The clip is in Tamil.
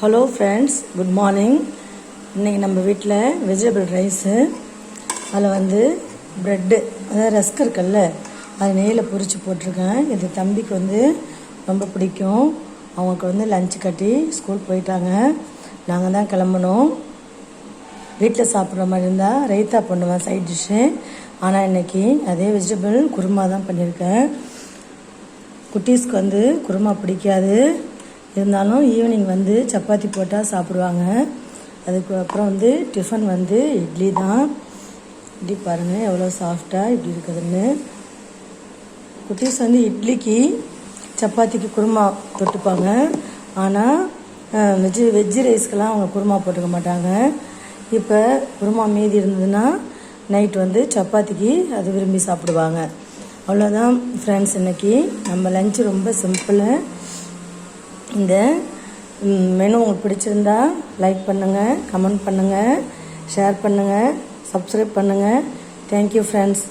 Hello friends, good morning. இன்றைக்கி நம்ம வீட்டில் வெஜிடபிள் ரைஸு, அதில் வந்து ப்ரெட்டு, அதாவது ரஸ்க் இருக்குல்ல, அது நெய்யில் பொரித்து போட்டிருக்கேன். இது தம்பிக்கு வந்து ரொம்ப பிடிக்கும். அவங்களுக்கு வந்து லஞ்சு கட்டி ஸ்கூல் போயிட்டாங்க. நாங்கள் தான் கிளம்பணும். வீட்டில் சாப்பிட்ற மாதிரி இருந்தால் ரைத்தா பண்ணுவேன் சைட் டிஷ்ஷு. ஆனால் இன்றைக்கி அதே வெஜிடபிள் குருமா தான் பண்ணியிருக்கேன். குட்டீஸ்க்கு வந்து குருமா பிடிக்காது, இருந்தாலும் ஈவினிங் வந்து சப்பாத்தி போட்டால் சாப்பிடுவாங்க. அதுக்கு அப்புறம் வந்து டிஃபன் வந்து இட்லி தான். இட்லி பாருங்கள் எவ்வளோ சாஃப்டாக இப்படி இருக்குதுன்னு. குட்டீஸ் வந்து இட்லிக்கு சப்பாத்திக்கு குருமா தொட்டுப்பாங்க. ஆனால் வெஜ்ஜு ரைஸ்க்கெல்லாம் அவங்க குருமா போட்டுக்க மாட்டாங்க. இப்போ குருமா மீதி இருந்ததுன்னா நைட் வந்து சப்பாத்திக்கு அது விரும்பி சாப்பிடுவாங்க. அவ்வளோதான் ஃப்ரெண்ட்ஸ். இன்றைக்கி நம்ம லஞ்சு ரொம்ப சிம்பிளு. இந்த மெனு உங்களுக்கு பிடிச்சிருந்தா லைக் பண்ணுங்கள், கமெண்ட் பண்ணுங்கள், ஷேர் பண்ணுங்கள், சப்ஸ்கிரைப் பண்ணுங்கள். Thank you friends.